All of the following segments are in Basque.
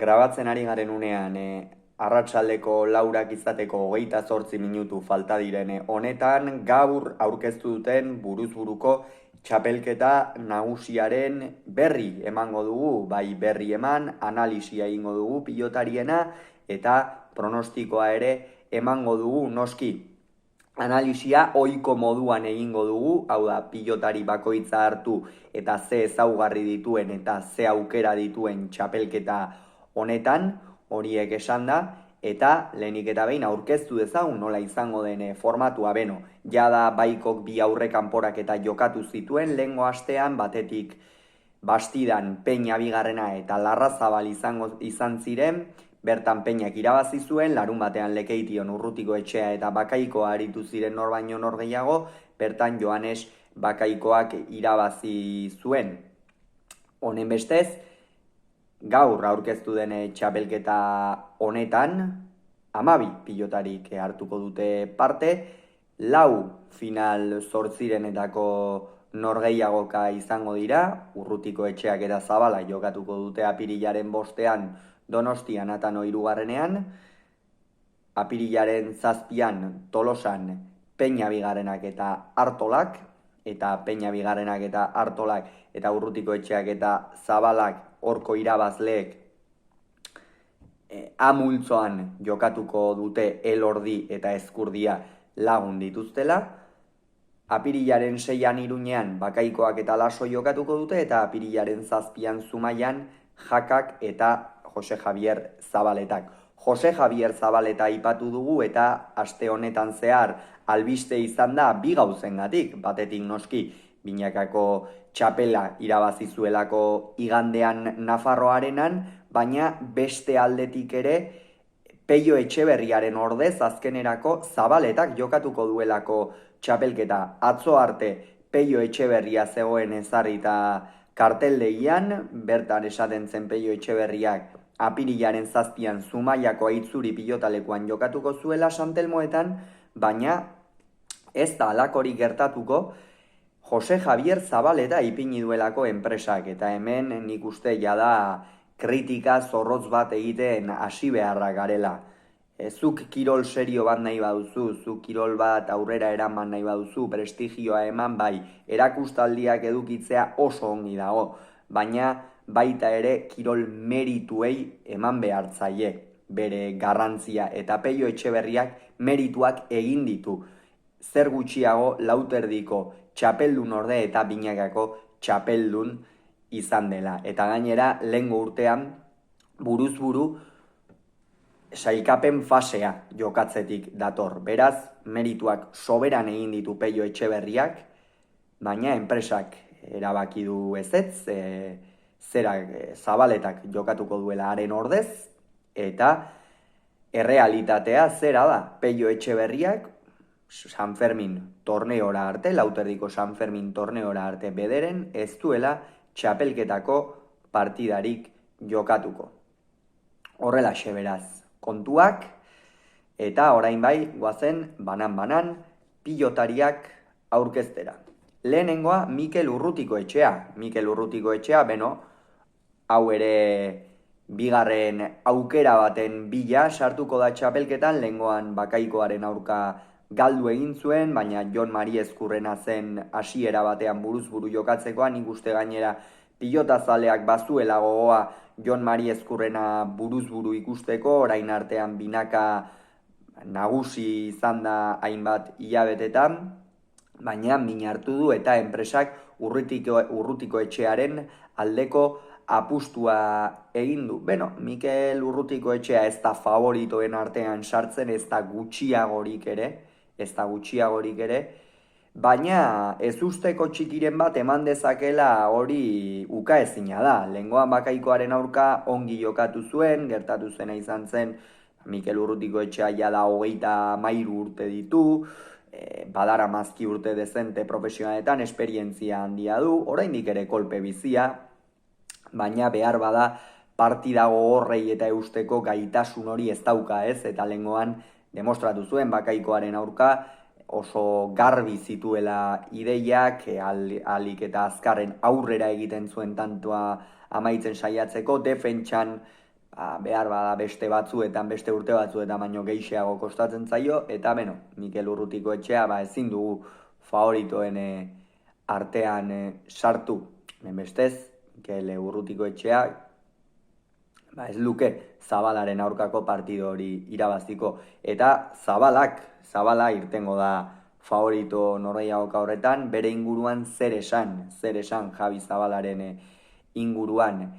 Grabatzen ari garen unean, arratsaldeko laurak izateko 28 minutu falta direne honetan, gaur aurkeztu duten buruz-buruko txapelketa nagusiaren berri emango dugu, bai berri eman, analisia egingo dugu pilotariena eta pronostikoa ere emango dugu noski. Analisia ohiko moduan egingo dugu, hau da, pilotari bakoitza hartu eta ze ezaugarri dituen eta ze aukera dituen txapelketa honetan, horiek esan da, eta lehenik eta behin aurkeztu dezagun nola izango den formatua beno. Jada baikok bi aurre kanporak eta jokatu zituen, lehengo astean batetik Bastidan Peña bigarrena eta Larrazabal izan ziren, bertan Peñak irabazi zuen, larun batean Lekeition Urrutiko Etxea eta Bakaikoa aritu ziren nor baino nor gehiago, bertan Joanes Bakaikoak irabazi zuen. Honen bestez, gaur aurkeztu den txapelketa honetan, 12 pilotarik hartuko dute parte, 4 final zortzirenetako norgehiagoka izango dira, Urrutiko Etxeak eta Zabala jokatuko dute apirilaren 5ean Donostian Atano 3. Apirilaren 7an Tolosan Peña bigarrenak eta Artolak, eta Peña bigarrenak eta Artolak eta Urrutiko Etxeak eta Zabalak horko irabazleek amultzoan jokatuko dute Elordi eta Ezkurdia lagun dituztela. Apirilaren 6an Iruñean Bakaikoak eta Laso jokatuko dute eta apirilaren 7an Zumaian Jakak eta Jose Javier Zabaletak. Jose Javier Zabaleta aipatu dugu eta aste honetan zehar albiste izan da bi gauzengatik, batetik noski binakako txapela irabazi zuelako igandean Nafarroarenan, baina beste aldetik ere Peio Etxeberriaren ordez azkenerako Zabaletak jokatuko duelako txapelketa. Atzo arte Peio Etxeberria zegoen ezarrita karteldegian, bertan esaten zen Peio Etxeberriak apirilaren 7an Zumaiako Aitzuri pilotalekuan jokatuko zuela Santelmoetan, baina ez da halakorik gertatuko Jose Javier Zabaleta ipini duelako enpresak, eta hemen nik uste jada kritika zorrotz bat egiten hasi beharra garela. Zuk kirol serio bat nahi baduzu, zuk kirol bat aurrera eraman nahi baduzu, prestigioa eman bai, erakustaldiak edukitzea oso ongi dago, baina baita ere kirol merituei eman behartzaie bere garrantzia, eta Peio Etxeberriak merituak egin ditu. Zer gutxiago Lauterdiko txapeldun orde eta Binakako txapeldun izan dela. Eta gainera, lehengo urtean, buruz-buru, sailkapen fasea jokatzetik dator. Beraz, merituak soberan egin ditu Peio Etxeberriak, baina enpresak erabaki du ezetz, Zabaletak jokatuko duela haren ordez, eta errealitatea zera da, Peio Etxeberriak San Fermin torneora arte, Lauterdiko San Fermin torneora arte bederen, ez duela txapelketako partidarik jokatuko. Horrelaxe beraz kontuak, eta orain bai goazen banan-banan pilotariak aurkeztera. Lehenengoa Mikel Urrutiko Etxea. Mikel Urrutiko Etxea, beno, hau ere bigarren aukera baten bila sartuko da txapelketan, lehengoan Bakaikoaren aurka galdu egin zuen, baina Jon Mari Ezkurrena zen hasiera batean buruz-buru jokatzekoan, nik uste gainera pilotazaleak bazuela gogoa Jon Mari Ezkurrena buruz-buru ikusteko, orain artean binaka nagusi izan da hainbat hilabetetan, baina min hartu du eta enpresak Urrutiko Etxearen aldeko apustua egin du. Beno, Mikel Urrutiko Etxea ez da favoritoen artean sartzen, ez da gutxiagorik ere, baina ez usteko txikiren bat eman dezakela hori ukaezina da. Lehengoan Bakaikoaren aurka ongi jokatu zuen, gertatu zena izan zen, Mikel Urrutiko Etxea jada 33 urte ditu, badara mazki urte dezente profesionaletan, esperientzia handia du, oraindik ere kolpe bizia, baina behar bada partida gogorrei eta eusteko gaitasun hori ez dauka, ez? Eta lehengoan demostratu zuen Bakaikoaren aurka oso garbi zituela ideiak, alik eta azkarren aurrera egiten zuen tantoa amaitzen saiatzeko, defentsan behar bada beste batzuetan, beste urte batzuetan baino gehiago kostatzen zaio, eta Mikel Urrutikoetxea ezin dugu favoritoen artean sartu. Bestez, Mikel Urrutikoetxea ez luke Zabalaren aurkako partido hori irabaziko. Eta Zabala irtengo da favorito norgehiagoka horretan, bere inguruan zer esan Javi Zabalaren inguruan.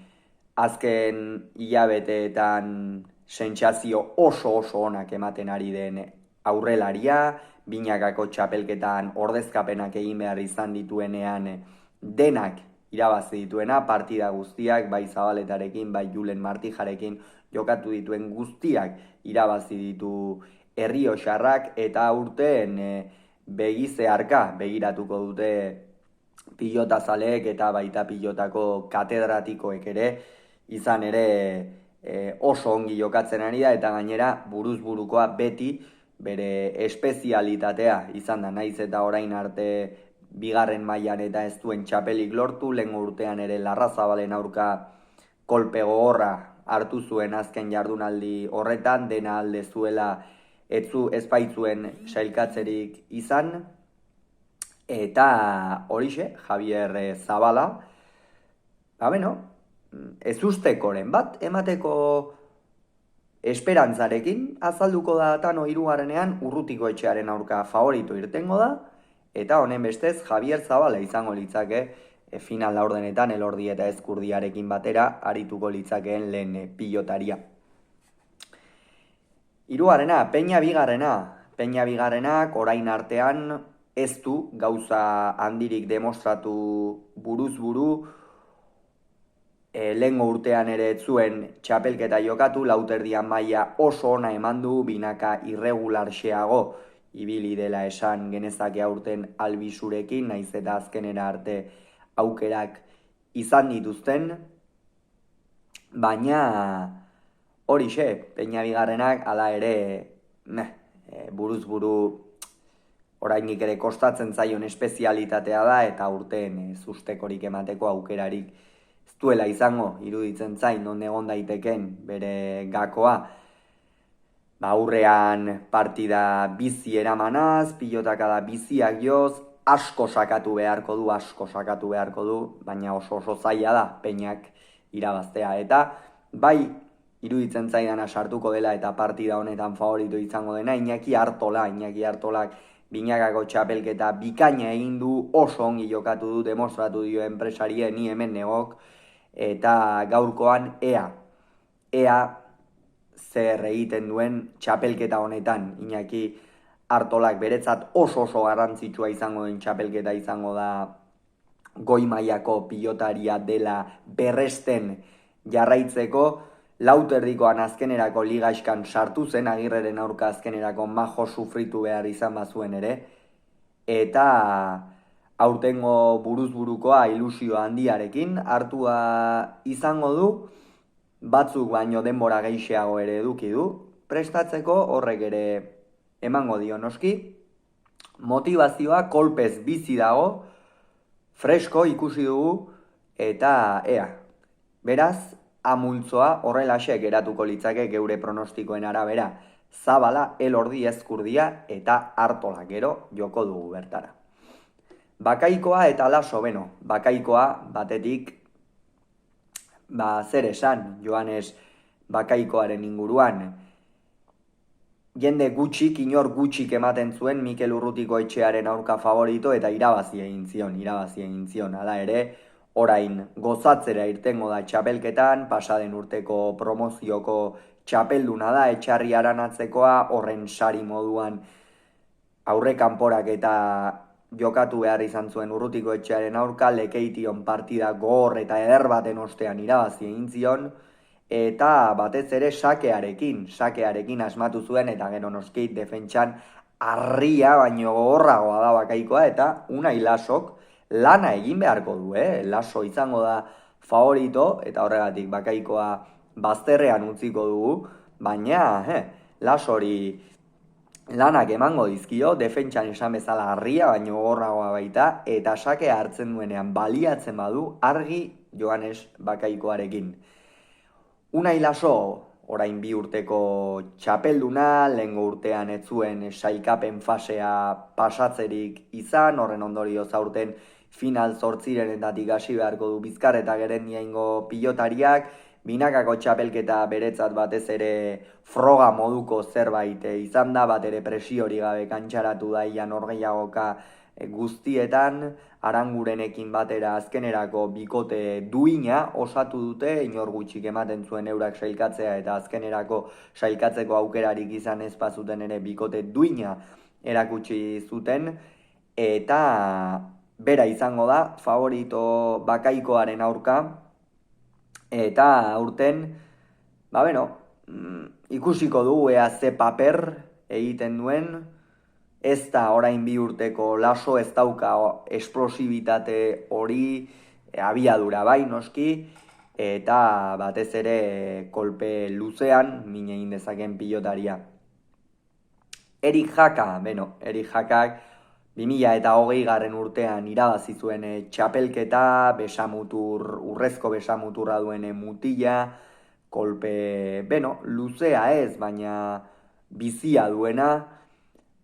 Azken hilabeteetan sentsazio oso onak ematen ari den aurrelaria, binakako txapelketan ordezkapenak egin behar izan dituenean denak irabazi dituena, partida guztiak, bai Zabaletarekin, bai Julen Martijarekin jokatu dituen guztiak irabazi ditu Errioxarrak, eta urteen begizearka begiratuko dute pilotazaleek eta baita pilotako katedratikoek ere, izan ere oso ongi jokatzen ari da, eta gainera buruz burukoa beti bere espezialitatea izan da, naiz eta orain arte bigarren mailan eta ez duen txapelik lortu, lehengo urtean ere Larrazabalen aurka kolpe gogorra hartu zuen azken jardunaldi horretan, dena alde zuela ez baitzuen sailkatzerik izan, eta horixe, Javier Zabala, ez ustekoren bat emateko esperantzarekin azalduko da Tano hirugarrenean Urrutikoetxearen aurka favorito irtengo da, eta honen bestez Javier Zabala izango litzake final laurdenetan Elordi eta Ezkurdiarekin batera arituko litzakeen lehen pilotaria. Hirugarrena, Peña bigarrenak orain artean ez du gauza handirik demostratu buruz buru, lehengo urtean ere ez zuen txapelketa jokatu, lauterdian maila oso ona eman du, binaka irregularxeago ibili dela esan genezake aurten Albizurekin, naiz eta azkenera arte aukerak izan dituzten, baina horixe, Peña bigarrenak hala ere buruz buru orainik ere kostatzen zaion espezialitatea da, eta urteen zustekorik emateko aukerarik ez duela izango, iruditzen zain non egon daiteken bere gakoa. Aurrean partida bizi eramanaz, pilotakada biziak joz, asko sakatu beharko du, baina oso zaila da Peñak irabaztea. Eta bai iruditzen zaidana sartuko dela eta partida honetan favorito izango dena Iñaki Artolak binakako txapelketa bikaina egin du, oso ongi jokatu du, demostratu dio enpresaria, ni hemen negok, eta gaurkoan ea zer egiten duen txapelketa honetan. Iñaki Artolak beretzat oso garrantzitsua izango den txapelketa izango da, goi mailako pilotaria dela berresten jarraitzeko, lauterdikoan azkenerako ligaiskan sartu zen, Agirreren aurka azkenerako majo sufritu behar izan bazuen ere, eta aurtengo buruz burukoa ilusio handiarekin hartua izango du, batzuk baino denbora gehiago ere eduki du prestatzeko, horrek ere emango dio noski, motivazioa kolpez bizi dago, fresko ikusi dugu, eta beraz, amultzoa horrelaxe geratuko litzake geure pronostikoen arabera, Zabala, Elordi, Ezkurdia eta Artola gero joko dugu bertara. Bakaikoa eta Laso, bakaikoa batetik, zer esan, Joanes Bakaikoaren inguruan, jende inor gutxik ematen zuen Mikel Urrutikoetxearen aurka favorito, eta irabazi egin zion, hala ere, orain gozatzera irtengo da txapelketan, pasaden urteko promozioko txapelduna da, Etxarri Aranatzekoa, horren sari moduan aurrekanporak eta jokatu behar izan zuen Urrutikoetxearen aurka, Lekeition partida gogor eta eder baten ostean irabazi egin zion, eta batez ere sakearekin asmatu zuen, eta gero noski defentsan harria baino gogorragoa da Bakaikoa, eta Unai Lasok lana egin beharko du, Laso izango da favorito, eta horregatik Bakaikoa bazterrean utziko dugu, baina Lasori lanak emango dizkio, defentsan esan bezala harria baino gogorragoa baita, eta sakea hartzen duenean baliatzen badu argi Joanes Bakaikoarekin. Unai Laso, orain 2 urteko txapelduna, lehengo urtean ez zuen sailkapen fasea pasatzerik izan, horren ondorioz aurten final 8 hasi beharko du Bizkar eta Gerendiaingo pilotariak, binakako txapelketa beretzat batez ere froga moduko zerbait izan da, bat ere presiori gabe kantxaratu da ia norgehiagoka guztietan, Arangurenekin batera azkenerako bikote duina osatu dute, inor gutxik ematen zuen eurak sailkatzea eta azkenerako sailkatzeko aukerarik izan ez bazuten ere bikote duina erakutsi zuten, eta bera izango da favorito bakaikoaren aurka, eta aurten, ikusiko dugu ea ze paper egiten duen. Ez da orain 2 urteko Laso, ez dauka esplosibitate hori, abiadura bai noski, eta batez ere kolpe luzean min egin dezaken pilotaria. Erik Jaka, Erik Jakak 2020 urtean irabazi zuen txapelketa, urrezko besamuturra duen mutila, kolpe, luzea ez, baina bizia duena,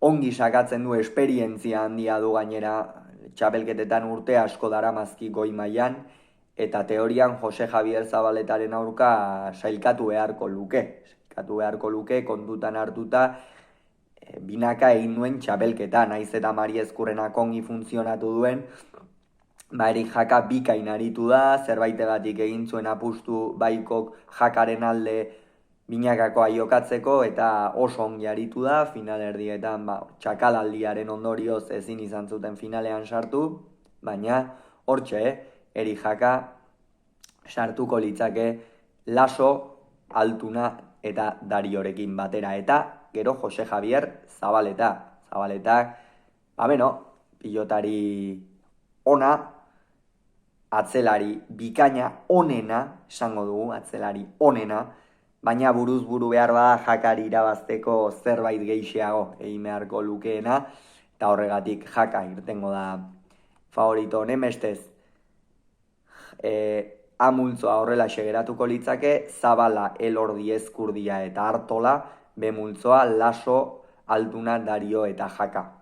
ongi sakatzen du, esperientzia handia du gainera, txapelketetan urte asko daramazki goi mailan, eta teorian Jose Javier Zabaletaren aurka sailkatu beharko luke, kontutan hartuta, binaka egin duen txapelketa, naiz eta Mari Ezkurrenak ongi funtzionatu duen, Erik Jaka bikain aritu da, zerbaitegatik egin zuen apustu baikok Jakaren alde binakakoa jokatzeko, eta oso ongi aritu da, finalerdietan txakalaldiaren ondorioz ezin izan zuten finalean sartu, baina hortxe, Erik Jaka sartuko litzake Laso, Altuna eta Dariorekin batera, eta gero Jose Javier Zabaletak, pilotari ona, atzelari bikaina onena, esango dugu, atzelari onena, baina buruz buru behar bada Jakari irabazteko zerbait gehiago egin beharko lukeena, eta horregatik Jaka irtengo da favorito honen bestez. A-multzoa horrela geratuko litzake, Zabala, Elordi, Ezkurdia eta Artola, B-multzoa Laso, Altuna, Dario eta Jaka.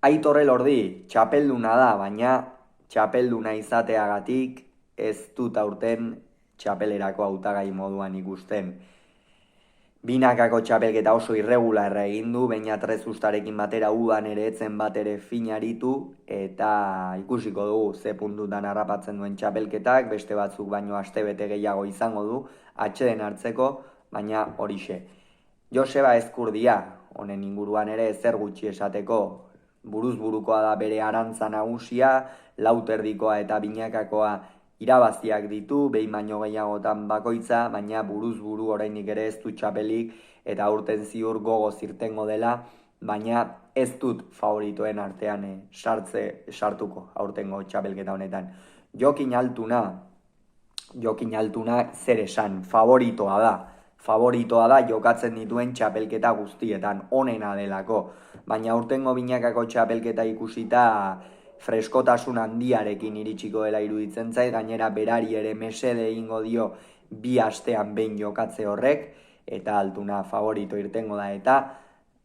Aitor Elordi, txapelduna da, baina txapelduna izateagatik ez dut aurten txapelerako hautagai moduan ikusten. Binakako txapelketa oso irregularra egin du, baina Trezustarekin batera udan ere etzen bat ere finaritu, eta ikusiko dugu ze puntutan harrapatzen duen txapelketak, beste batzuk baino astebete gehiago izango du, atxeden hartzeko, baina horixe. Joseba Ezkurdia, honen inguruan ere zer gutxi esateko, buruz burukoa da bere arantza nagusia, lauterdikoa eta binakakoa irabaziak ditu, behin baino gehiagotan bakoitza, baina buruz buru orainik ere ez dut txapelik, eta aurten ziur gogoz irtengo dela, baina ez dut favoritoen artean sartuko aurtengo txapelketa honetan. Jokin Altuna zer esan, favoritoa da jokatzen dituen txapelketa guztietan, onena delako, baina aurtengo binakako txapelketa ikusita freskotasun handiarekin iritsiko dela iruditzen zait, gainera berari ere mesede egingo dio 2 astean behin jokatze horrek, eta Altuna favorito irtengo da, eta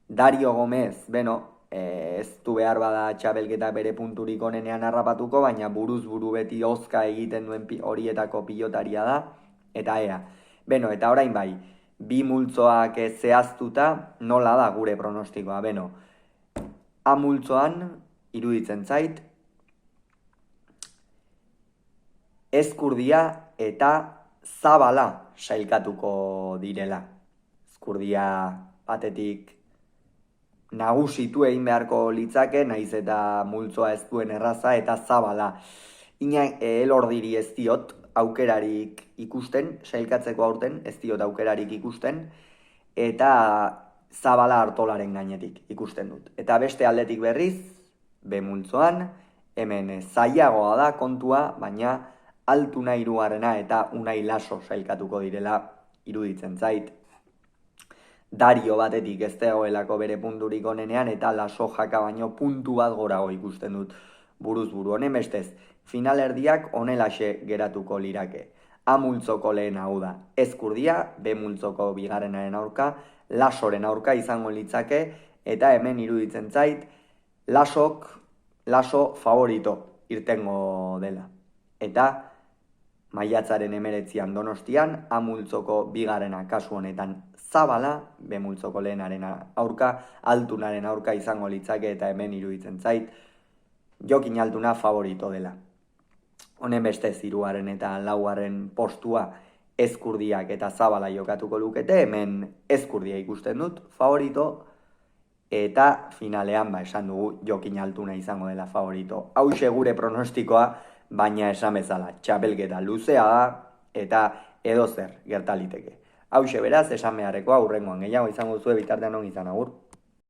Dario Gomez, ez du behar bada txapelketa bere punturik onenean harrapatuko, baina buruz buru beti ozka egiten duen horietako pilotaria da, eta ea. Eta orain bai, 2 multzoak zehaztuta, nola da gure pronostikoa, A multzoan, iruditzen zait, Ezkurdia eta Zabala sailkatuko direla. Ezkurdia batetik nagusitu egin beharko litzake, naiz eta multzoa ez duen erraza, eta Zabala. Elordiri ez diot aukerarik ikusten, sailkatzeko aurten ez diot aukerarik ikusten, eta Zabala Artolaren gainetik ikusten dut. Eta beste aldetik berriz, B-multzoan, hemen zailagoa da kontua, baina Altuna 3. eta Unai Laso sailkatuko direla iruditzen zait. Dario batetik ez dagoelako bere punturik onenean, eta Laso Jaka baino puntu bat gorago ikusten dut buruz buru. Honen bestez, finalerdiak honelaxe geratuko lirake. A multzoko lehen hau da Ezkurdia, B multzoko bigarrenaren aurka, Lasoren aurka izango litzake, eta hemen iruditzen zait, Laso favorito irtengo dela. Eta maiatzaren 19an Donostian, A multzoko bigarrena kasu honetan Zabala, B multzoko lehenaren aurka, Altunaren aurka izango litzake, eta hemen iruditzen zait, Jokin Altuna favorito dela. Honen beste 3. eta 4. postua Ezkurdiak eta Zabala jokatuko lukete, hemen Ezkurdia ikusten dut favorito, eta finalean esan dugu Jokin Altuna izango dela favorito. Hauxe gure pronostikoa, baina esan bezala, txapelketa luzea da, eta edozer gertaliteke. Hauxe beraz, esan beharrekoa, hurrengoan gehiago izango zuen bitartean on izan, agur.